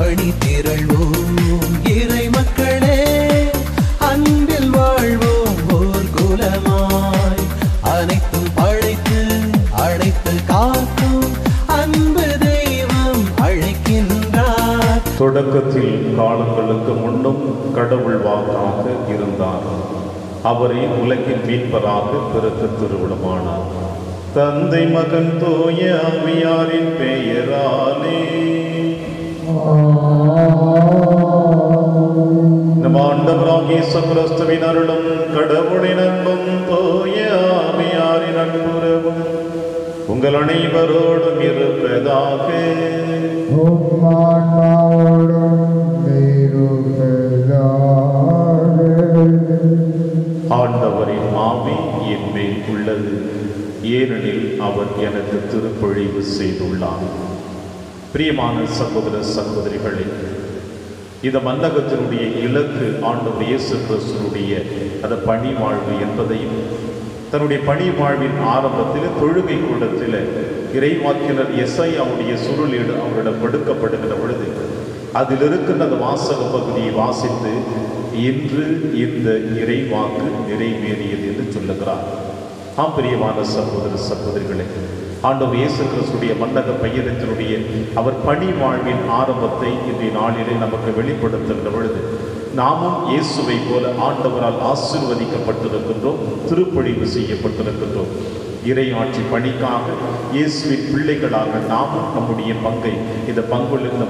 அணி திரள்வோம் இறை மக்களே, அன்பில் வாழ்வோம் ஓர் குலமாய். அனைத்தும் படைத்து அழைத்து காக்கும் அன்பு தெய்வம் அழைக்கின்றார். தொடக்கத்தில் காலங்களுக்கு முன்னும் கடவுள் வாக்காக இருந்தார். அவரே உலகின் மீட்பராக பிறகு திருவிழமானார். தந்தை மகன் தூய ஆவியாரின் பெயராலே நம் ஆண்டவராகிய இயேசு கிறிஸ்துவின் அருளும் கடவுளின் அன்பும் தூய ஆவியாரின் அன்புறவும் உங்கள் அனைவரோடும் இருப்பதாக. ஆண்டவரின் ஆவி என் மேல் உள்ளது, ஏனெனில் அவர் எனக்கு திருப்பொழிவு செய்துள்ளார். பிரியமான சகோதர சகோதரிகளே, இந்த மன்னகத்தினுடைய இலக்கு ஆண்டவர் இயேசு கிறிஸ்துவினுடைய அந்த பணி வாழ்வு என்பதையும், தன்னுடைய பணி வாழ்வின் ஆரம்பத்தில் தொழுகை கூடத்தில் இறைவாக்கினர் எசாயாவுடைய சுருளீடு அவரிடம் கொடுக்கப்படுகிற பொழுது அதில் இருக்கின்ற அந்த வாசக பகுதியை வாசித்து இன்று இந்த இறைவாக்கு நிறைவேறியது என்று சொல்லுகிறார். பிரியமான சகோதர சகோதரிகளே, ஆண்டவர் இயேசு கிறிஸ்துடைய மன்னக பயணத்தினுடைய அவர் பணி வாழ்வின் ஆரம்பத்தை இன்றைய நாளிலே நமக்கு வெளிப்படுத்துகின்ற பொழுது நாமும் இயேசுவை போல ஆண்டவரால் ஆசீர்வதிக்கப்பட்டிருக்கின்றோம், திருப்பொழிவு செய்யப்பட்டிருக்கின்றோம். இறையாட்சி பணிக்காக இயேசுவின் பிள்ளைகளாக நாமும் நம்முடைய பங்கை இந்த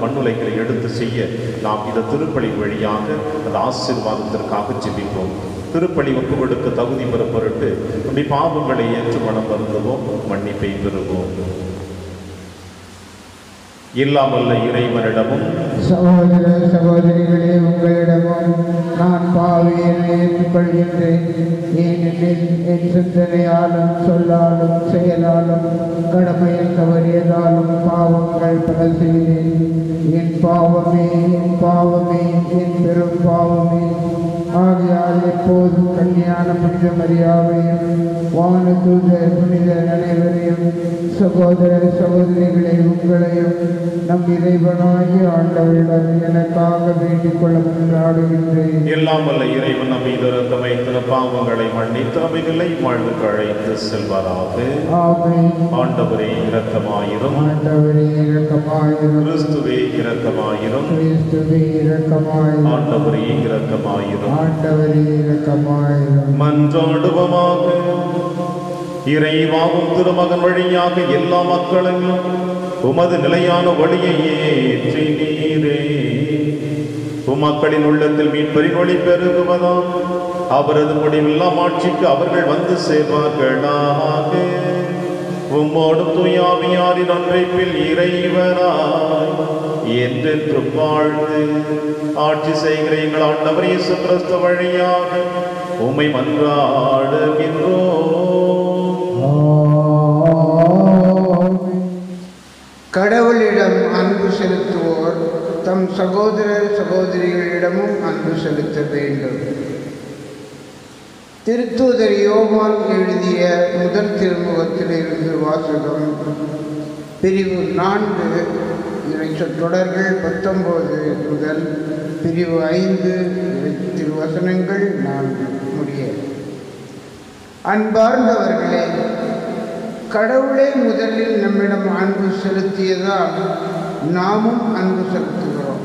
மண்ணுலைகளை எடுத்து செய்ய நாம் இந்த திருப்பலி வழியாக அந்த ஆசீர்வாதத்திற்காக ஜெபிப்போம். திருப்பலி ஒப்புகளுக்கு தகுதி பெற பொருட்டு நம்முடைய பாவங்களை ஏற்று மனம் வருந்துவோம், மன்னிப்பை பெறுவோம். இல்லாமல்ல இறைவனிடமும் சகோதர சகோதரிகளே, உங்களிடமும் நான் பாவியை ஏற்றுக்கொள்கின்றேன். ஏனெனில் என் சிந்தனையாலும் சொல்லாலும் செயலாலும் கடமையில் தவறியதாலும் பாவங்கள் பல செய்தேன். என் பாவமே, என் பாவமே, என் பெரும் பாவமே. ஆகையால் எப்போதும் கன்னியான புனித மரியாவையும் வானதூதர் புனிதர் அனைவரையும் சகோதர சகோதரிகளை உங்களையும் நம் இறைவனாகிய ஆண்டவரிடம் எனக்காக வேண்டிக் கொள்ள கொண்டாடுகின்றேன். எல்லாம் வல்ல இறைவன் நம்மை இரக்கம் வைத்து பாவங்களை மன்னித்து அவைகளை வாழ்வுக்கு அழைத்து செல்வாராக. ஆமென். ஆண்டவரே இரக்கமாயிரும். ஆண்டவரே இரக்கமாயிரும். கிறிஸ்துவே இரக்கமாயிரும். கிறிஸ்துவே இரக்கமாயிரும். ஆண்டவரே இரக்கமாயிரும். ஆண்டவரே இரக்கமாயிரும். மன்றாடுவோமாக. இறைவாவும் திருமகன் வழியாக எல்லா மக்களையும் உமது நிலையான வழியை ஏற்றி நீரே. உமக்களின் உள்ளத்தில் மீட்பரின் ஒளி பெருகுவதாம் அவரது முடிவெல்லாம் ஆட்சிக்கு அவர்கள் வந்து சேர்வார்களாக. உம்மோடும் தூயாவியாரின் அன்றைப்பில் இறைவனாய் என்றென்றும் வாழ்ந்து ஆட்சி செய்கிற எங்கள் ஆண்டவர் இயேசு கிறிஸ்து வழியாக உம்மை மன்றாடுகின்றோம். கடவுளிடம் அன்பு செலுத்துவோர் தம் சகோதர சகோதரிகளிடமும் அன்பு செலுத்த வேண்டும். திருத்தூதர் யோவான் எழுதிய முதல் திருமுகத்திலிருந்து வாசகம். பிரிவு 4 இறைச்சொற்றொடர்கள் 19 முதல் பிரிவு 5 திருவசனங்கள் 4 முடிய. அன்பார்ந்தவர்களே, கடவுளே முதலில் நம்மிடம் அன்பு செலுத்தியதால் நாமும் அன்பு செலுத்துகிறோம்.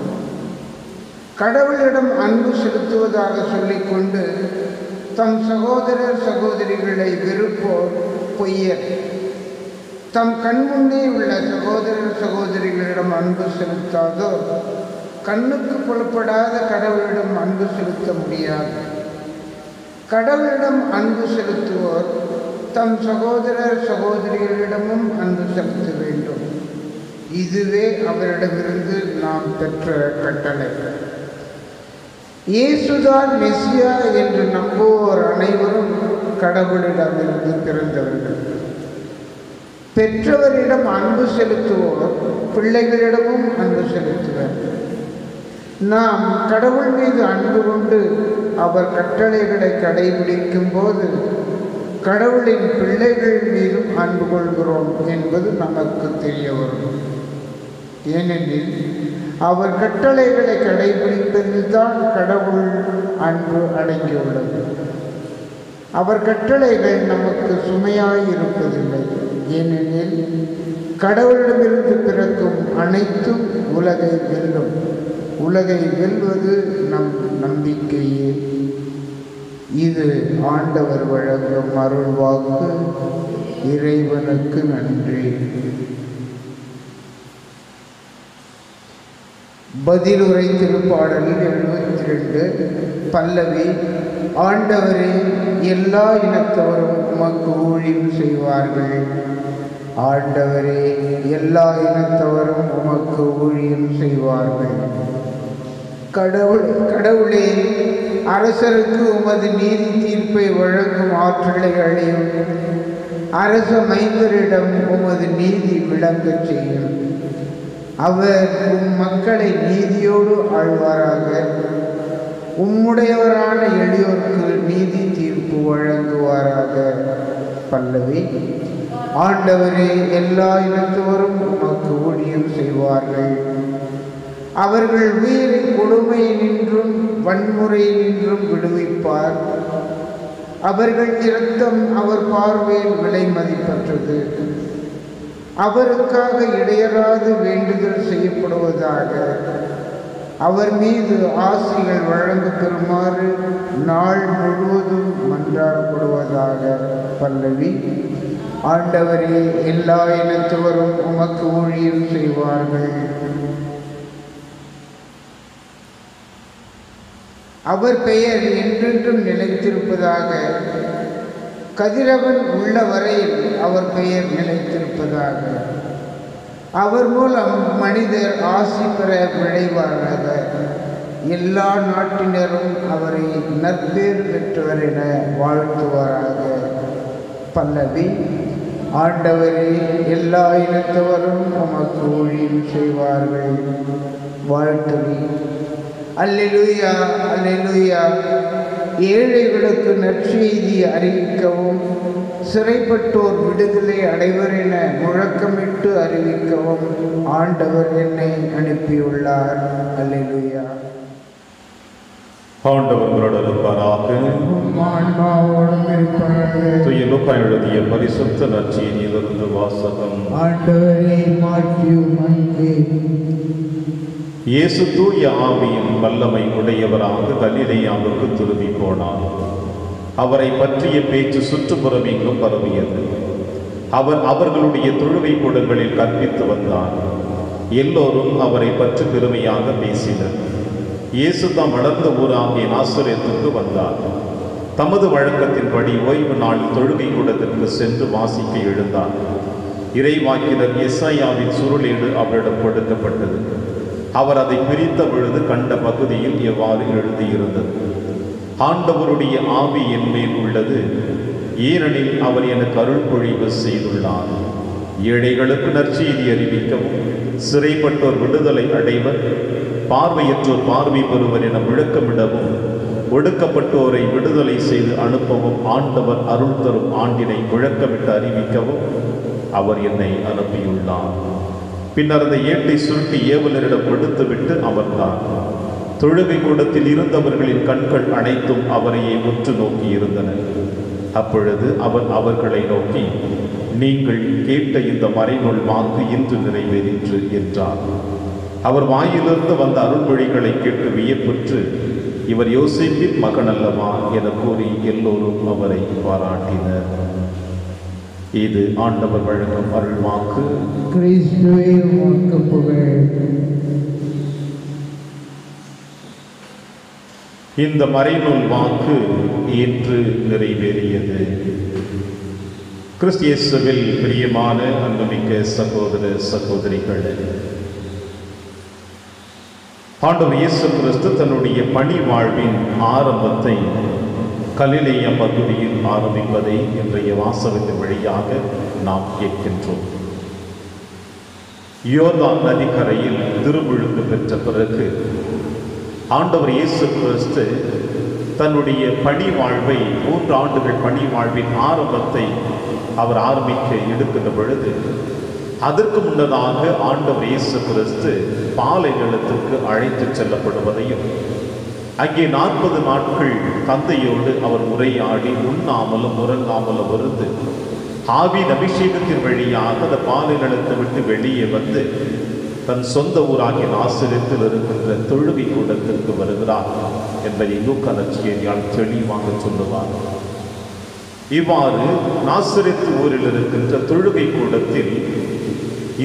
கடவுளிடம் அன்பு செலுத்துவதாக சொல்லிக்கொண்டு தம் சகோதரர் சகோதரிகளை வெறுப்போர் பொய்யர். தம் கண்முன்னே உள்ள சகோதரர் சகோதரிகளிடம் அன்பு செலுத்தாதோர் கண்ணுக்கு புலப்படாத கடவுளிடம் அன்பு செலுத்த முடியாது. கடவுளிடம் அன்பு செலுத்துவோர் தம் சகோதரர் சகோதரிகளிடமும் அன்பு செலுத்த வேண்டும். இதுவே அவரிடமிருந்து நாம் பெற்ற கட்டளை. இயேசுதான் மெசியா என்று நம்புவோர் அனைவரும் கடவுளிடமிருந்து பிறந்தவர்கள். பெற்றவரிடம் அன்பு செலுத்துவோர் பிள்ளைகளிடமும் அன்பு செலுத்துவர். நாம் கடவுள் மீது அன்பு கொண்டு அவர் கட்டளைகளை கடைபிடிக்கும் போது கடவுளின் பிள்ளைகள் மீதும் அன்பு கொள்கிறோம் என்பது நமக்கு தெரிய வரும். ஏனெனில் அவர் கட்டளைகளை கடைபிடிப்பதில்தான் கடவுள் அன்பு அடங்கியுள்ளது. அவர் கட்டளைகள் நமக்கு சுமையாய் இருப்பதில்லை. ஏனெனில் கடவுளிடமிருந்து பிறக்கும் அனைத்தும் உலகை வெல்லும். உலகை வெல்வது நம் நம்பிக்கையே. இது ஆண்டவர் வழங்கும் அருள்வாக்கு. இறைவனுக்கு நன்றி. பதிலுரை திருப்பாடல் 72 பல்லவி. ஆண்டவரே, எல்லா இனத்தவரும் உமக்கு ஊழியம் செய்வார்கள். ஆண்டவரே, எல்லா இனத்தவரும் உமக்கு ஊழியம் செய்வார்கள். கடவுளே, அரசருக்கு உமது நீதி தீர்ப்பை வழங்கும் ஆற்றலை அழியும். அரச மைந்தரிடம் உமது நீதி விளங்கச் செய்யும். அவர் மக்களை நீதியோடு ஆழ்வாராக. உம்முடையவரான எளியோருக்கு நீதி தீர்ப்பு வழங்குவாராக. பல்லவி. ஆண்டவரே, எல்லா இனத்தவரும் உமக்கு ஊழியம் செய்வார்கள். அவர்கள் உயிரை கொடுமையினின்றும் வன்முறையினின்றும் விடுவிப்பார். அவர்கள் இரத்தம் அவர் பார்வையில் விலை மதிப்பற்றது. அவருக்காக இடையறாது வேண்டுதல் செய்யப்படுவதாக. அவர் மீது ஆசிகள் வழங்க பெறுமாறு நாள் முழுவதும் மன்றாடப்படுவதாக. பல்லவி. ஆண்டவரே, எல்லா இனத்தவரும் உமக்கு ஊழியம் செய்வார்கள். அவர் பெயர் என்றென்றும் நிலைத்திருப்பதாக. கதிரவன் உள்ள வரையில் அவர் பெயர் நிலைத்திருப்பதாக. அவர் மூலம் மனிதர் ஆசி பெற விளைவாராக. எல்லா நாட்டினரும் அவரை நற்பேறு பெற்றவர் என வாழ்த்துவாராக. பல்லவி. ஆண்டவரே, எல்லா இனத்தவரும் உமக்கு ஊழியம் செய்வார்கள். வாழ்த்துவி. அல்லேலூயா, அல்லேலூயா. ஏழைகளுக்கு நற்செய்தி அறிவிக்கவும், சிறைப்பட்டோர் விடுதலை அடைவர் என முழக்கமிட்டு அறிவிக்கவும் ஆண்டவர் என்னை அனுப்பியுள்ளார். அல்லேலூயா. ஆண்டவர்களோடு இருப்பாராக. ஆன்மாவோடும் இருப்பாராக. தூய லூக்கா எழுதிய பரிசுத்த நற்செய்தியிலிருந்து வாசகம். ஆண்டவரே, மாற்றியுமங்கே. இயேசு தூய ஆவியின் வல்லமை உடையவராக கலிலேயாவுக்கு திரும்பி போனார். அவரை பற்றிய பேச்சு சுற்றுப்புறம் எங்கும் பரவியது. அவர் அவர்களுடைய தொழுகை கூடங்களில் கற்பித்து வந்தார். எல்லோரும் அவரை பற்றி பெருமையாக பேசினர். இயேசு தாம் வளர்ந்த ஊராகிய நாசரேத்துக்கு வந்தார். தமது வழக்கத்தின்படி ஓய்வு நாளில் தொழுகை கூடத்திற்கு சென்று வாசிக்க எழுந்தார். இறைவாக்கினர் எசாயாவின் சுருளேடு அவரிடம் கொடுக்கப்பட்டது. அவர் அதை பிரித்த பொழுது கண்ட பகுதியில் எவ்வாறு எழுதியிருந்தது: ஆண்டவருடைய ஆவி என் மேல் உள்ளது, ஏனெனில் அவர் எனக்கு அருள் பொழிவு செய்துள்ளார். ஏழைகளுக்கு நற்செய்தி அறிவிக்கவும், சிறைப்பட்டோர் விடுதலை அடைவர், பார்வையற்றோர் பார்வை பெறுவர் என முழக்கமிடவும், ஒடுக்கப்பட்டோரை விடுதலை செய்து அனுப்பவும் ஆண்டவர் அருள் தரும் ஆண்டினை முழக்கமிட்டு அறிவிக்கவும் அவர் என்னை அனுப்பியுள்ளார். பின்னர் அந்த ஏட்டை சுருட்டி ஏவலரிடம் கொடுத்துவிட்டு அமர்ந்தார். தொழுகை கூடத்தில் இருந்தவர்களின் கண்கள் அனைத்தும் அவரையே உற்று நோக்கி இருந்தன. அப்பொழுது அவர் அவர்களை நோக்கி, நீங்கள் கேட்ட இந்த மறைநூல் வாக்கு இன்று நிறைவேறிற்று என்றார். அவர் வாயிலிருந்து வந்த அருள்மொழிகளை கேட்டு வியப்புற்று, இவர் யோசேப்பின் மகன் அல்லவா என கூறி எல்லோரும் அவரை பாராட்டினர். இது ஆண்டவர் வழங்கும் அருள்வாக்கு. கிறிஸ்துவே, உமக்கு புகழ். இந்த மறைநூல் வாக்கு இன்று நிறைவேறியது. கிறிஸ்து இயேசுவில் பிரியமான அன்புமிக்க சகோதர சகோதரிகளே, ஆண்டவர் இயேசு கிறிஸ்து தன்னுடைய பணி வாழ்வின் ஆரம்பத்தை கலிலேயா பகுதியில் ஆரம்பிப்பதை இன்றைய வாசகத்தின் வழியாக நாம் கேட்கின்றோம். யோர்தான் நதிக்கரையில் திருமுழுக்கு பெற்ற பிறகு ஆண்டவர் இயேசு கிறிஸ்து தன்னுடைய பணி வாழ்வை 3 ஆண்டுகள் பணி வாழ்வின் ஆரம்பத்தை அவர் ஆரம்பிக்க எடுக்கின்ற பொழுது அதற்கு முன்னதாக ஆண்டவர் இயேசு கிறிஸ்து பாலைநிலத்துக்கு அழைத்து செல்லப்படுவதையும் அங்கே 40 நாட்கள் தந்தையோடு அவர் உரையாடி உண்ணாமலும் உறங்காமலும் இருந்து ஆவியின் அபிஷேகத்தின் வழியாக அந்த பாலைநிலத்தை விட்டு வெளியே வந்து தன் சொந்த ஊராகிய நாசரேத்தில் இருக்கின்ற தொழுகை கூடத்திற்கு வருகிறார் என்பதை லூக்கா நற்செய்தியால் தெளிவாக சொல்லுவார். இவ்வாறு நாசரேத்து ஊரில் இருக்கின்ற தொழுகை கூடத்தில்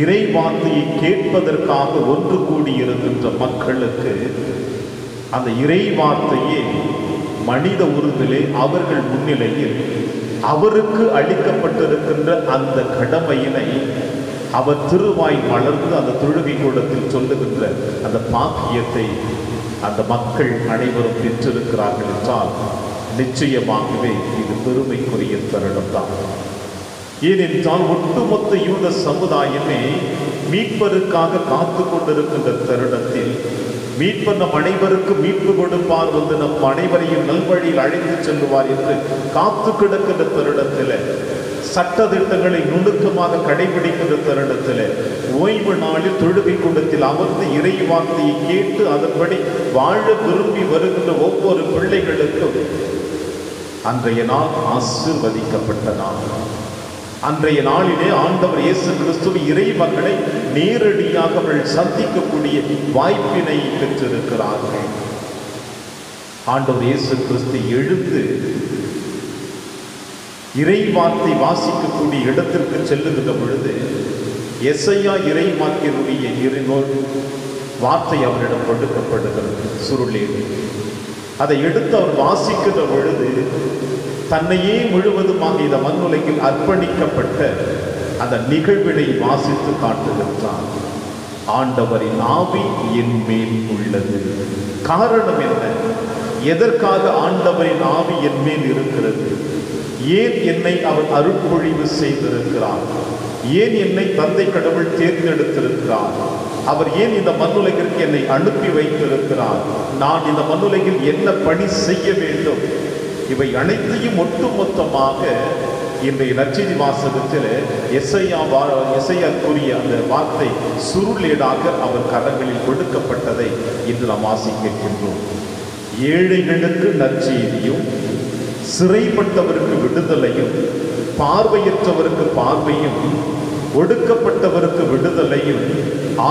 இறை வார்த்தையை கேட்பதற்காக ஒன்று கூடியிருக்கின்ற மக்களுக்கு அந்த இறை வார்த்தையே மனித உருவிலே அவர்கள் முன்னிலையில் அவருக்கு அளிக்கப்பட்டிருக்கின்ற அந்த கடமையினை அவர் திருவாய் வளர்ந்து அந்த தொழுகை கூடத்தில் சொல்லுகின்ற அந்த பாக்கியத்தை அந்த மக்கள் அனைவரும் பெற்றிருக்கிறார்கள் என்றால் நிச்சயமாகவே இது பெருமைக்குரிய தருணம்தான். ஏனென்றால் ஒட்டுமொத்த யூத சமுதாயமே மீட்பருக்காக காத்து கொண்டிருக்கின்ற தருணத்தில் மீட்பர் நம் அனைவருக்கு மீட்பு கொடுப்பார், வந்து நம் அனைவரையும் நல்வழியில் அழைத்து செல்லுவார் என்று காத்து கிடக்கின்ற தருணத்தில், சட்ட திட்டங்களை நுணுக்கமாக கடைபிடிக்கின்ற தருணத்தில், ஓய்வு நாளில் தொழுகை கூடத்தில் அமர்ந்து இறை வார்த்தையை கேட்டு அதன்படி வாழ விரும்பி வருகின்ற ஒவ்வொரு பிள்ளைகளுக்கும் அன்றைய நாள் ஆசீர்வதிக்கப்பட்ட நாள். அன்றைய நாளிலே ஆண்டவர் இயேசு கிறிஸ்துவ இறை மக்களை நேரடியாக அவர்கள் சந்திக்கக்கூடிய வாய்ப்பினை பெற்றிருக்கிறார்கள். ஆண்டவர் இயேசு கிறிஸ்து எழுந்து இறை வார்த்தை வாசிக்கக்கூடிய இடத்திற்கு செல்லுகின்ற பொழுது எசையா இறை வாக்கினுடைய வார்த்தை அவரிடம் கொடுக்கப்படுகிறது சுருளேடு. அதை எடுத்து அவர் வாசிக்கின்ற பொழுது தன்னையே முழுவதுமாக இந்த மண்ணுலகில் அர்ப்பணிக்கப்பட்ட அந்த நிகழ்வினை வாசித்து காட்டுகின்றார். ஆண்டவரின் ஆவி என் மேல் உள்ளது. காரணம் என்ன? எதற்காக ஆண்டவரின் ஆவி என் மேல் இருக்கிறது? ஏன் என்னை அவர் அருட்பொழிவு செய்திருக்கிறார்? ஏன் என்னை தந்தை கடவுள் தேர்ந்தெடுத்திருக்கிறார்? அவர் ஏன் இந்த மண்ணுலகிற்கு என்னை அனுப்பி வைத்திருக்கிறார்? நான் இந்த மண்ணுலகில் என்ன பணி செய்ய வேண்டும்? இவை அனைத்தையும் ஒட்டுமொத்தமாக இன்றைய நற்செய்தி வாசகத்தில் எசையா கூறிய அந்த வார்த்தை சுருளேடாக அவர் கரங்களில் கொடுக்கப்பட்டதை இன்று நாம் வாசிக்கின்றோம். ஏழைகளுக்கு நற்செய்தியும், சிறைப்பட்டவருக்கு விடுதலையும், பார்வையற்றவருக்கு பார்வையும், ஒடுக்கப்பட்டவருக்கு விடுதலையும்,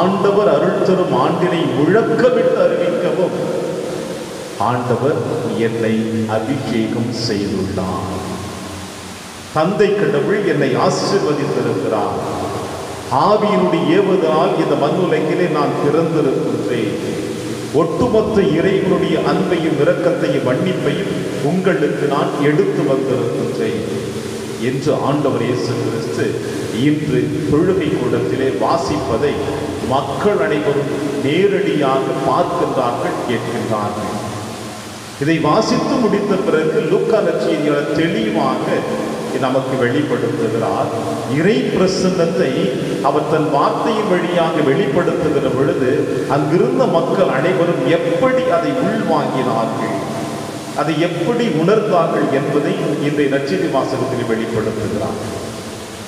ஆண்டவர் அருள் தரும் ஆண்டினை முழக்கமிட்டு அறிவிக்கவும் ஆண்டவர் என்னை அபிஷேகம் செய்துள்ளார். தந்தை கடவுள் என்னை ஆசீர்வதித்திருக்கிறார். ஆவியினுடைய ஏவுதலால் இந்த மண்ணுலகிலே நான் பிறந்திருக்கின்றேன். ஒட்டுமொத்த இறைவனுடைய அன்பையும் இரக்கத்தையும் மன்னிப்பையும் உங்களுக்கு நான் எடுத்து வந்திருக்கின்றேன் என்று ஆண்டவர் இயேசு கிறிஸ்து இன்று தொழுகை கூடத்திலே வாசிப்பதை மக்கள் அனைவரும் நேரடியாக பார்க்கின்றார்கள், கேட்கின்றார்கள். இதை வாசித்து முடித்த பிறகு லூக்கா நற்செய்தியாளர் தெளிவாக நமக்கு வெளிப்படுத்துகிறார். இறை பிரசன்னத்தை அவர் தன் வார்த்தையின் வழியாக வெளிப்படுத்துகிற பொழுது அங்கிருந்த மக்கள் அனைவரும் எப்படி அதை உள்வாங்கினார்கள், அதை எப்படி உணர்ந்தார்கள் என்பதை இன்றைய நற்செய்தி வாசகத்தில் வெளிப்படுத்துகிறார்.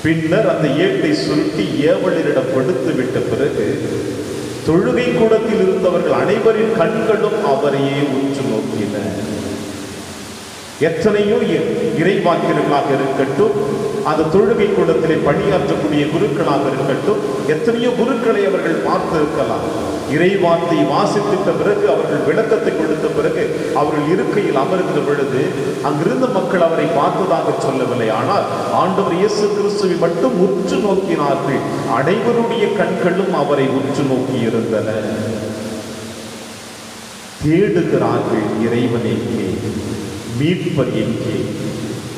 பின்னர் அந்த ஏட்டை சுருட்டி ஏவலரிடம் கொடுத்து விட்ட பிறகு தொழுகை கூடத்தில் இருந்தவர்கள் அனைவரின் கண்களும் அவரையே உற்று நோக்கின. எத்தனையோ இறைவாக்கியர்களாக இருக்கட்டும், அந்த தொழுகை கூடத்திலே பணியாற்றக்கூடிய குருக்களாக இருக்கட்டும், எத்தனையோ குருக்களை அவர்கள் பார்த்திருக்கலாம். இறைவார்த்தை வாசித்திட்ட பிறகு, அவர்கள் விளக்கத்தை கொடுத்த பிறகு அவர்கள் இருக்கையில் அமர்ந்த பொழுது அங்கிருந்த மக்கள் அவரை பார்த்ததாக சொல்லவில்லை. ஆனால் ஆண்டவர் இயேசு கிறிஸ்துவை மட்டும் உற்று நோக்கினார்கள். அனைவருடைய கண்களும் அவரை உற்று நோக்கி இருந்தன. தேடுகிறார்கள், இறைவன் எங்கே, மீட்பர் எங்கே?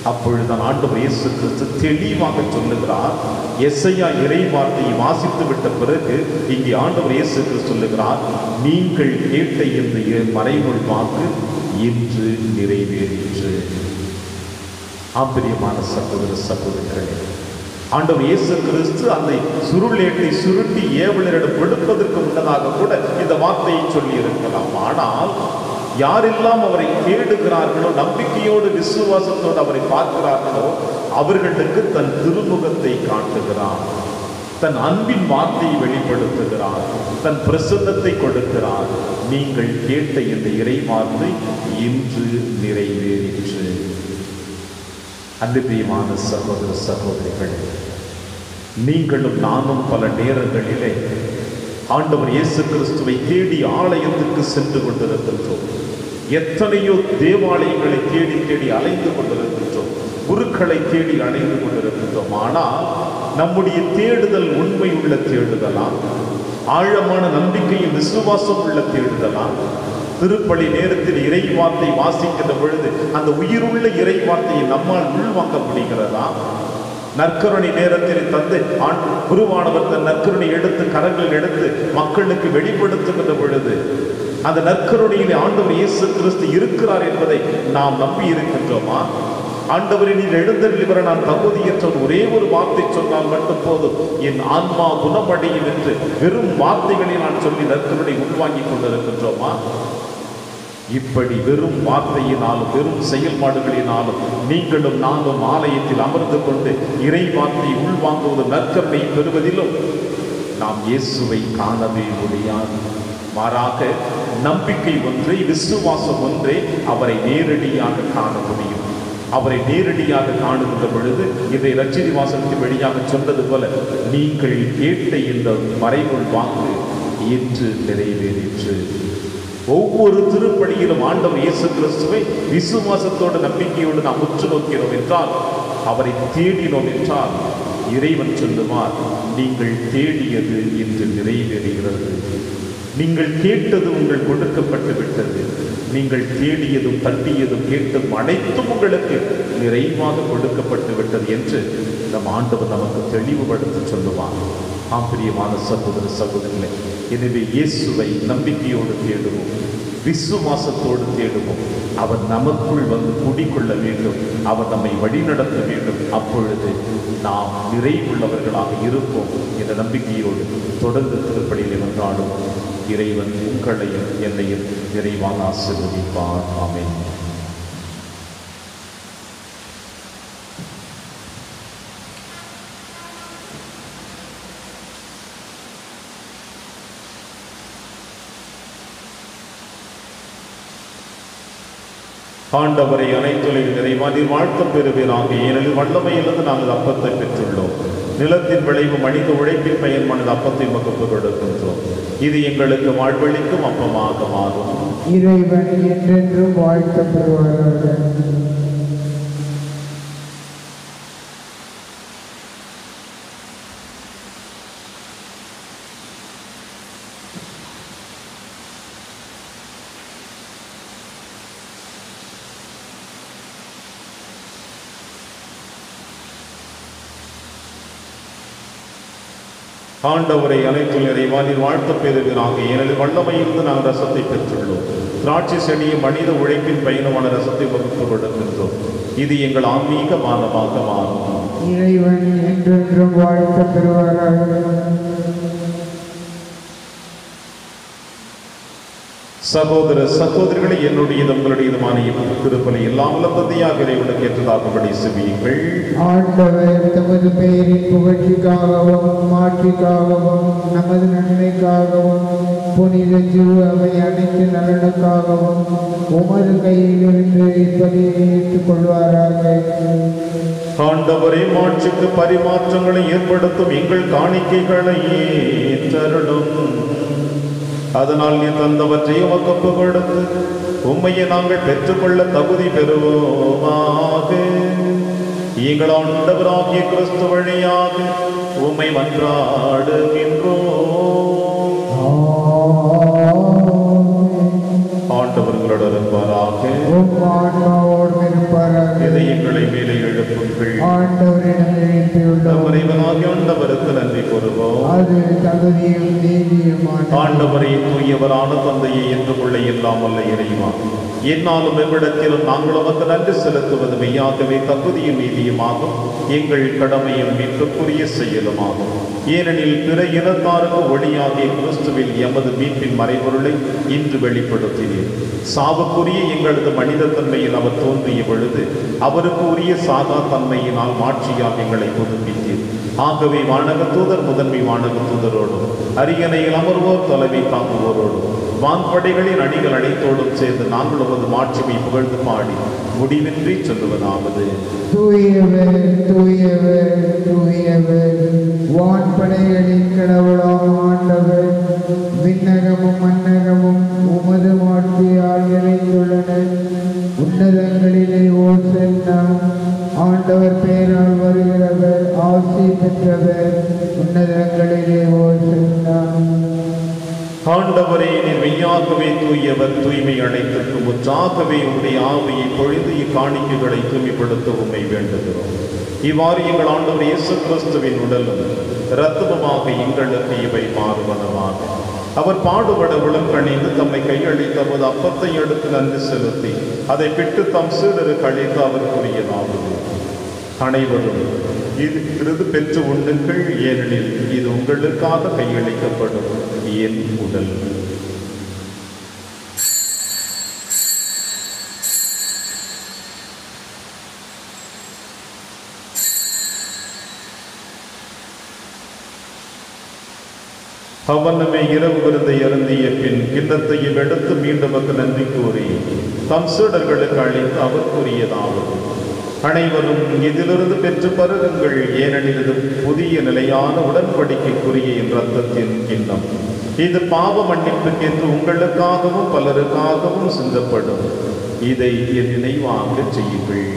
அப்பொழுதுதான் ஆண்டவர் இயேசு கிறிஸ்து தெளிவாக சொல்லுகிறார். எசையா இறை வார்த்தையை வாசித்து விட்ட பிறகு இங்கே ஆண்டவர் இயேசு கிறிஸ்து சொல்லுகிறார், நீங்கள் கேட்ட இந்த மறைநூல் வாக்கு இன்று நிறைவேறிற்று. ஆச்சரியமான சகோதர சகோதரிகளே, ஆண்டவர் இயேசு கிறிஸ்து அந்த சுருளேட்டை சுருட்டி ஏவலரிடம் கொடுப்பதற்கு முன்னதாக கூட இந்த வார்த்தையை சொல்லி இருக்கலாம். ஆனால் யாரெல்லாம் அவரை தேடுகிறார்களோ, நம்பிக்கையோடு விசுவாசத்தோடு அவரை பார்க்கிறார்களோ, அவர்களுக்கு தன் திருமுகத்தை காட்டுகிறார். தன் அன்பின் வார்த்தையை வெளிப்படுத்துகிறார், தன் பிரசன்னத்தை கொடுக்கிறார். நீங்கள் கேட்ட இந்த இறை வார்த்தை இன்று நிறைவேறிற்று. அன்பியமான சகோதர சகோதரிகள், நீங்களும் நானும் பல நேரங்களிலே ஆண்டவர் இயேசு கிறிஸ்துவை தேடி ஆலயத்துக்கு சென்று கொண்டிருக்கின்றோம். எத்தனையோ தேவாலயங்களை தேடி தேடி அலைந்து கொண்டிருக்கின்றோம், குருக்களை தேடி அலைந்து கொண்டிருக்கின்றோம். ஆனால் நம்முடைய தேடுதல் உண்மை உள்ள தேடுதலா, ஆழமான நம்பிக்கையும் விசுவாசம் உள்ள தேடுதலா? திருப்பலி நேரத்தில் இறை வார்த்தை வாசிக்கின்ற பொழுது அந்த உயிருள்ள இறை வார்த்தையை நம்மால் உள்வாங்க முடிகிறதா? நற்கருணை நேரத்தில் தந்து குருவானவர் தன் நற்கருணை எடுத்து கரங்கள் எடுத்து மக்களுக்கு வெளிப்படுத்துகின்ற பொழுது அந்த நற்கருணையிலே ஆண்டவர் இயேசு கிறிஸ்து இருக்கிறார் என்பதை நாம் நம்பி இருக்கின்றோமா? ஆண்டவரை நீர் எழுந்தருளி வர நான் தகுதியற்ற ஒரே ஒரு வார்த்தை சொன்னால் மட்டும் போதும், என் ஆன்மா குணமடையும் என்று வெறும் வார்த்தைகளை நான் சொல்லி நற்கருணை உள்வாங்கி கொண்டிருக்கின்றோமா? இப்படி வெறும் வார்த்தையினாலும் வெறும் செயல்பாடுகளினாலும் நீங்களும் நானும் ஆலயத்தில் அமர்ந்து கொண்டு இறை வார்த்தையை உள்வாங்குவது நற்கருணை பெறுவதிலும் நாம் இயேசுவை காணவே முடியாது. மாறாக நம்பிக்கை ஒன்றே, விசுவாசம் ஒன்றே அவரை நேரடியாக காண முடியும். அவரை நேரடியாக காணுகின்ற பொழுது இதை நற்செய்தி வாசகத்தின் வழியாக சொன்னது போல, நீங்கள் கேட்ட இந்த மறைநூல் வாக்கு இன்று நிறைவேறிற்று. ஒவ்வொரு திருப்பலியிலும் ஆண்டவர் இயேசு கிறிஸ்துவை விசுவாசத்தோடு நம்பிக்கையோடு நாம் உற்று நோக்கிறோம் என்றால், அவரை தேடினோம் என்றால், இறைவன் சொல்லுவார், நீங்கள் தேடியது இன்று நிறைவேறுகிறது. நீங்கள் கேட்டது உங்கள் கொடுக்கப்பட்டு விட்டது. நீங்கள் தேடியதும் தட்டியதும் கேட்டதும் அனைத்தும் உங்களுக்கு நிறைவாக கொடுக்கப்பட்டு விட்டது என்று நம் ஆண்டவர் நமக்கு தெளிவுபடுத்த சொல்லுவார். பிரியமான சகோதர சகோதரிகளே, எனவே இயேசுவை நம்பிக்கையோடு தேடுவோம், விசுவாசத்தோடு தேடுவோம். அவர் நமக்குள் வந்து குடிக்கொள்ள வேண்டும், அவர் நம்மை வழிநடத்த வேண்டும். அப்பொழுது நாம் நிறைவுள்ளவர்களாக இருப்போம் என்ற நம்பிக்கையோடு தொடர்ந்து திருப்பலியிலே மன்றாடும். இறைவன் உங்களையும் என்னையும் நிறைவாக ஆசீர்வதிப்பார். ஆமென். ஆண்டவரை அனைத்துலகில் நிறைவா நீர் வாழ்த்த பெறுவீராக. ஏனெனில் வல்லமையிலிருந்து நாங்கள் அப்பத்தை பெற்றுள்ளோம். நிலத்தின் விளைவு மனித உழைப்பின் பயன்பாடு அப்பத்தை மகப்பு கொடுக்கின்றோம். இது எங்களுக்கு வாழ்வழிக்கும் அப்பமாக மாறும். இறைவன் என்றென்றும் வாழ்த்தப்படுவாராக. ஆண்டவரை அனைத்தும் நிறைவா நீர் வாழ்த்த பெறுவீராக. ஏனெனில் வல்லமையிலிருந்து நாங்கள் ரசத்தை பெற்றுள்ளோம். திராட்சை செடியும் மனித உழைப்பின் பயணமான ரசத்தை வகுப்பு கொடுக்கின்றோம். இது எங்கள் ஆன்மீக மானமாக மாறும். இறைவன் என்றென்றும் வாழ்த்த பெறுவாராக. சகோதர சகோதரிகளை, என்னுடையது உங்களுடையதுமான திருப்பலி எல்லாம் தந்தையாக இறைவனுக்கு ஏற்றதாகும்படி செவியுங்கள். ஆண்டவர் தமது பெயரின் புகழ்ச்சிக்காகவும் மாட்சிக்காகவும் நமது நன்மைக்காகவும் புனித திரு அவை அனைத்து நலனுக்காகவும் உமது கையிலிருந்து இப்படியை ஏற்றுக்கொள்வாராக. ஆண்டவரே, மாட்சிக்கு பரிமாற்றங்களை ஏற்படுத்தும் எங்கள் காணிக்கைகளை ஏற்றருளும். அதனால் நீ தந்தவற்றை உமக்கு கொடுத்து உம்மையை நாங்கள் பெற்றுக்கொள்ள தகுதி பெறுவோமாக. எங்கள் ஆண்டவராகிய கிறிஸ்து வழியாக உம்மை மன்றாடுகின்றோம். ஆண்டவர்களோடு இருப்பாராக. இதயங்களை மேலே எழுப்புங்கள். ஆண்டவருக்கு நன்றி கூறுவோம். ஆண்டவரை தூயவரான தந்தையை ஏற்றுக்கொள்ள எல்லாம் வல்ல இறைவா, என்னாலும் எவ்விடத்திலும் நாங்கள் உமக்கு நன்றி செலுத்துவது மெய்யாகவே தகுதியும் நீதியுமாகும், எங்கள் கடமையும் மீட்புக்குரிய செயலுமாகும். ஏனெனில் பிற இனத்தாருக்கு ஒளியாகிய கிறிஸ்துவில் எமது மீட்பின் மறைபொருளை இன்று வெளிப்படுத்தினீர். சாவுக்குரிய எங்களது மனித தன்மையில் அவர் தோன்றிய பொழுது அவருக்கு உரிய சாதா தன்மையினால் மாட்சியால் எங்களை புதுப்பித்தீர். ஆகவே வானக தூதர் முதன்மை வானக தூதரோடும் அரியணையில் அமர்வோர் தலைமை தாங்குவோரோடும் வான்படைகளின் அணிகள் அனைத்தோடும் சேர்ந்து நாங்கள் உமது மாட்சிமை புகழ்ந்து பாடி முடிவின்றி சொல்லுவதாவது: தூயவர் தூயவர் தூயவர், வான்படைகளின் கடவுளாம் ஆண்டவர். விண்ணகமும் மண்ணகமும் உமது மாட்சியால் நிறைந்துள்ளன. உன்னதங்களிலே ஓசன்னா. ஆண்டவர் பெயரால் வருகிறவர் ஆசி பெற்றவர். உன்னதங்களிலே ஓசன்னா. ஆண்டவரே, நீர் மெய்யாகவே தூயவர், தூய்மை அனைத்திற்கும் முற்றாகவே உம்முடைய ஆவியை பொழிந்து இக்காணிக்கைகளை தூய்மைப்படுத்த உம்மை வேண்டுகிறோம். இவ்வாறு எங்கள் ஆண்டவர் இயேசு கிறிஸ்துவின் உடலும் இரத்தமுமாக எங்களுக்கு இவை மாறுவனவாக. அவர் பாடுபட விளக்கணிந்து தம்மை கையளித்தபோது அப்பத்தை எடுத்து நன்றி செலுத்தி அதை பிட்டு தம் சீடருக்கு அளித்து அவர் கூறியதாவது: அனைவரும் இது பெற்று உண்ணுங்கள், ஏனெனில் இது உங்களுக்காக கையளிக்கப்படும் என் உடல். அவனமே இரவு விருந்தை அருந்திய பின் கிண்ணத்தையும் எடுத்து மீண்டும் நன்றி கூறி தம் சீடர்களுக்கு அளித்து அவர் கூறியதாவது: அனைவரும் இதிலிருந்து பெற்று பருகுங்கள், ஏனெனில் இது புதிய நிலையான உடன்படிக்கைக்குரிய என் இரத்தத்தின் கிண்ணம். இது பாவ மன்னிப்புக்கென்று உங்களுக்காகவும் பலருக்காகவும் சிந்தப்படும். இதை என் நினைவாக செய்யுங்கள்.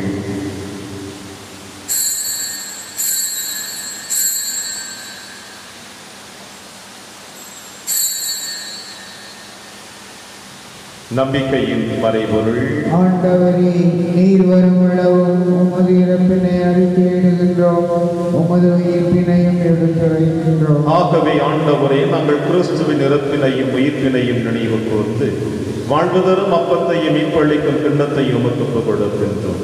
நம்பிக்கையின் மறைபொருள். ஆண்டவரே, நீர் வரும் அளவும் உமது இறப்பினை அறிக்கையிடுகின்றோம், உமது உயிர்ப்பினையும் எடுத்துரைக்கின்றோம். ஆகவே ஆண்டவரே, நாங்கள் கிறிஸ்துவின் இறப்பினையும் உயிர்ப்பினையும் நினைவு கூர்ந்து வாழ்வு தரும் அப்பத்தையும் மீட்பளிக்கும் கிண்ணத்தையும் உமக்கு கொடுக்கின்றோம்.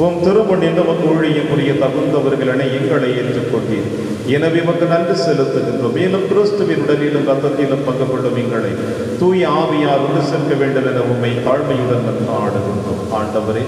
உம் திருமணின் உமக்கு ஊழியம் புரிய தகுந்தவர்கள் எங்களை ஏற்றுக்கொண்டீர். எனவே உமக்கு நன்றி செலுத்துகின்றோம். மேலும் கிறிஸ்துவின் உடலிலும் ரத்தத்திலும் பங்கு கொள்ளும் எங்களை தூய ஆவியார் ஒன்று சேர்க்க வேண்டும் என உம்மை தாழ்மையுடன் ஆடுகின்றோம். ஆண்டவரே,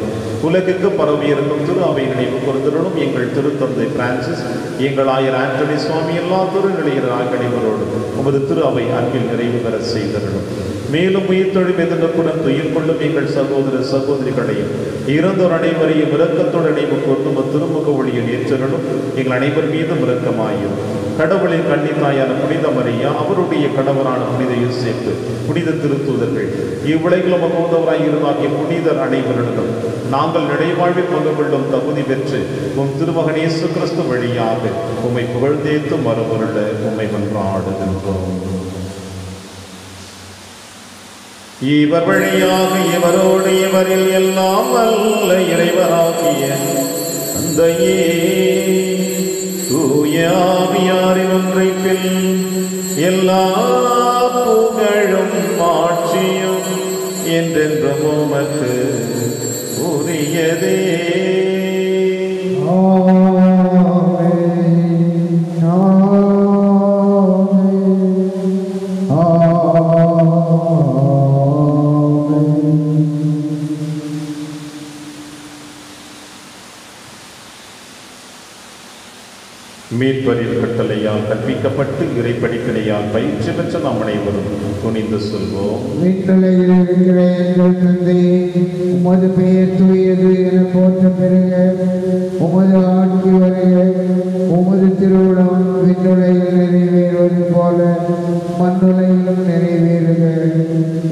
உலகிற்கு பரவி இருக்கும் திரு அவை நினைவு கூர்ந்தருளும். எங்கள் திருத்தந்தை பிரான்சிஸ், எங்கள் ஆயர் ஆண்டனி சுவாமி, எல்லா திருநிலையர் அனைவரோடும் உமது திரு அவை அன்பில் நிறைவு பெற செய்தருளும். மேலும் உயிர்த்தொழில் எதிர்ப்புடன் துயில் கொள்ளும் எங்கள் சகோதர சகோதரிகளையும் இறந்தோர் அனைவரையும் இரக்கத்தோடு நினைவு கூர்ந்து திருமுக ஒளியில் ஏற்றலும் எங்கள் அனைவர் மீதும் இரக்கமாயும். கடவுளின் கன்னித்தாயான புனித மரியா, அவருடைய கணவரான புனித யோசேப்பு, புனித திருத்தூதர்கள், இவ்வுலகிலும் மகோதவராய் இருந்தாகிய புனிதர் அனைவரிடம் நாங்கள் நினைவாழ்வில் பங்கு கொள்ளும் தகுதி பெற்று உம் திருமகன் இயேசு கிறிஸ்து வழியாக உம்மை புகழ்ந்தேத்து மறுபொருள உம்மை மன்றாடுகின்றோம். இவர் வழியாக இவரோடு இவரில் எல்லாம் வல்ல இறைவராகிய தந்தையே தூய ஆவியாரின் ஒன்றைப்பில் எல்லா புகழும் ஆட்சியும் என்றென்றும் உமக்கு உரியதே. மீட்பரின் கட்டளையால் கற்பிக்கப்பட்டு இறைப்படிப்பினையால் பயிற்சி பெற்ற நாம் அனைவரும் துணிந்து சொல்வோம். மீட்பலையில் இருக்கிற எங்கள் தந்தையே, உமது பெயர் தூயது என போற்ற பெறுக. உமது ஆட்சி வருக. உமது திருவிழம் விண்ணுலகில் நிறைவேறுவது போல மண்ணுலகிலும் நிறைவேறுக.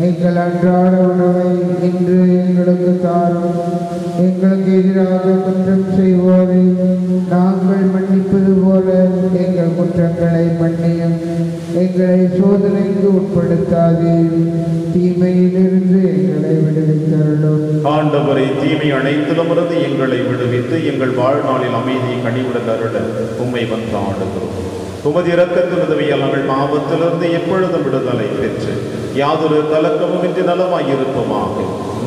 எங்கள் அன்றாட உணவை இன்று எங்களுக்கு தாரும். எங்களுக்கு எதிராக குற்றம் செய்வோரை நாங்கள் மன்னிப்பது போல எங்கள் குற்றங்களை மன்னியும். எங்களை சோதனைக்கு உட்படுத்தாதே, தீமையிலிருந்து எங்களை விடுவித்தருளும். ஆண்டவரை, தீமை அனைத்திலுமிருந்து எங்களை விடுவித்து எங்கள் வாழ்நாளில் அமைதியை கனிவுடன் அருள உம்மை மன்றாடுகிறோம். உமது இரக்கத்தின் உதவியால் நாங்கள் பாவத்திலிருந்து எப்பொழுதும் விடுதலை பெற்று யாதொரு கலக்கமும் இன்றி நலமாயிருப்போமாக.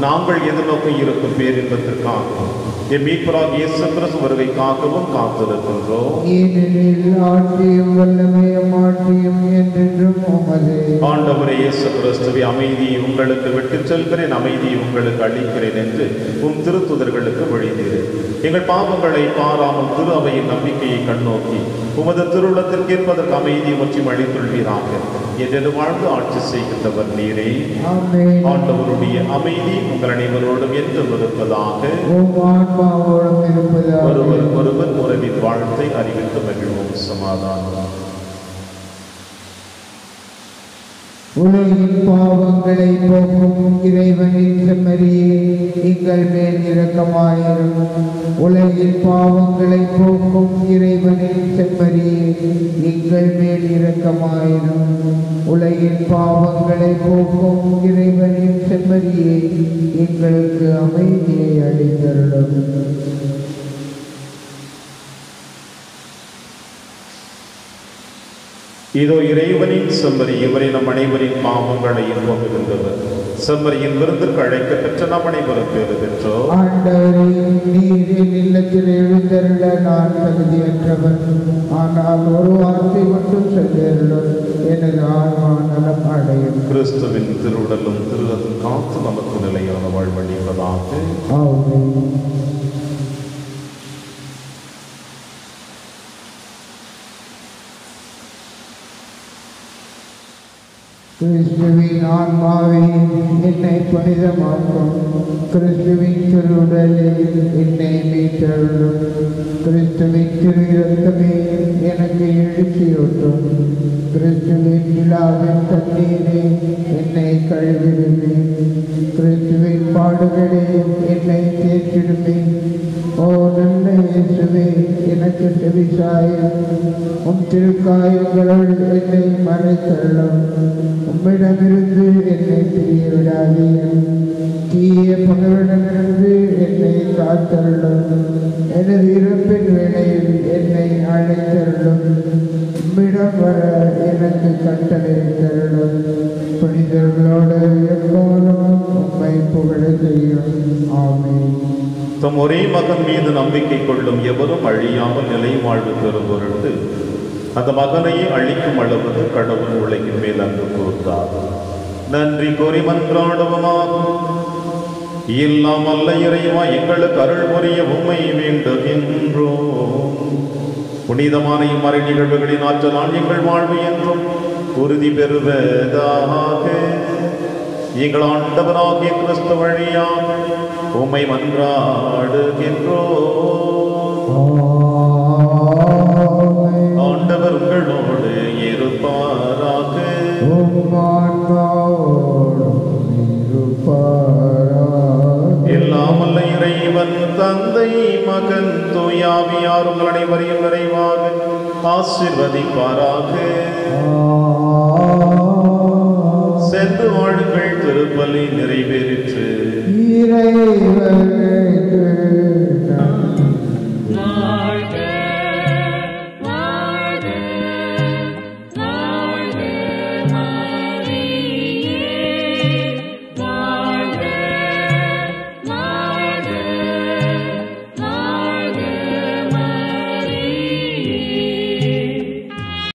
நாங்கள் எதிர்நோக்கி இருக்கும் பேரின்பத்திற்காகவும் என் மீட்பராக இயேசு கிறிஸ்து வருகைக்காகவும் காத்திருக்கின்றோம். ஏனெனில் ஆட்சியும் வல்லமையும் ஆட்சியும் என்றென்றும் உமதே. ஆண்டவரே இயேசு கிறிஸ்துவை, அமைதியை உங்களுக்கு விட்டுச் செல்கிறேன், அமைதியை உங்களுக்கு அளிக்கிறேன் என்று உம் திருத்துதர்களுக்கு வழிந்தீர். எங்கள் பாவங்களை பாராமல் திரு அவையின் நம்பிக்கையை கண்ணோக்கி உமது திருவுளத்திற்கு ஏற்பதற்கு அமைதி மற்றும் அளித்துள்வீராக. என்று வாழ்ந்து ஆட்சி செய்கின்றவர் நீரே. ஆமென். ஆண்டவருடைய அமைதி உங்கள் அனைவரோடும் என்றும் இருப்பதாக. உம் ஆன்மாவோடும் இருப்பதாக. ஒருவர் உறவின் வாழ்த்தை அறிவித்து மகிழ்வோம். சமாதானம். உலகின் பாவங்களை போக்கும் இறைவனின் செம்மறியே, எங்கள் மேல் இரக்கமாயிரும். உலகின் பாவங்களை போக்கும் இறைவனின் செம்மறியே, எங்கள் மேல் இரக்கமாயிரும். உலகின் பாவங்களை போக்கும் இறைவனின் செம்மறியே, எங்களுக்கு அமைதியை அளித்தருளும். இதோ இறைவனின் செம்மறி, இவரை நம் அனைவரின் பாவங்களையும் போக்குகின்றவர். செம்மறியின் விருந்திற்கு அழைக்க பெற்ற நம் அனைவரும் பேறு பெற்றோர். ஆண்டவரே, நீர் என் இல்லத்தில் எழுந்தருள நான் தகுதியற்றவன். ஆனால் ஒரு வார்த்தை மட்டும் சொல்லியருளும், எனது ஆன்மா நலம் அடையும். கிறிஸ்துவின் திருவுடலும் திருரதும் காத்து நமக்கு நிலையான வாழ்வழிப்பதாக. ஆமென். கிறிஸ்துவின் ஆன்மாவே என்னை புனிதமாக்கும். கிறிஸ்துவின் திருவுடலே என்னை மீட்டருளும். கிறிஸ்துவின் திரு இரத்தமே எனக்கு எழுச்சியூட்டும். கிறிஸ்துவின் விழாவின் தண்ணீரே என்னை கழுவிடுமே. கிறிஸ்துவின் பாடுகளே என்னை தேற்றிடுமே. ஓ நல்ல இயேசுவே, எனக்கு செவிசாயும். உம் திருக்காயங்களுள் என்னை மறைத்தருளும். உம்மிடமிருந்து என்னை பிரிய விடாதீரும். தீய பகைவரிடமிருந்து என்னை காத்தருளும். எனது இறப்பின் வேளையில் என்னை அழைத்தருளும். உம்மிடம் வர எனக்கு கட்டளையிட்டருளும். புனிதர்களோடு எப்போதும் உம்மை புகழ செய்யும். ஆமென். தம் ஒரே மகன் மீது நம்பிக்கை கொள்ளும் எவரும் அழியாமல் நிலை வாழ்வு பெறும் பொருட்டு அந்த மகனையே அழிக்கும் அளவுக்கு கடவுள் உலகின் மேல் அன்பு கூர்ந்தார். நன்றி கூறி மன்றாடுவோமாக. எல்லாம் அல்ல இறைவா, எங்களுக்கு அருள் புரிய உம்மை வேண்டுகின்றோம். புனிதமான இம்மறை நிகழ்வுகளின் ஆற்றலால் எங்கள் வாழ்வு என்றும் உறுதி பெறுவதாக. எங்கள் ஆண்டவராகிய கிறிஸ்து வழியாக உம்மை மன்றாடுகின்றோம். ஆண்டவர் உங்களோடு இருப்பாராக. எல்லாம் அல்ல இறைவன் தந்தை மகன் தூயாவியார் உங்கள் அனைவரையும் நிறைவாக ஆசீர்வதிப்பாராக. சென்று வாழுங்கள், திருப்பலி நிறைவேறிற்று.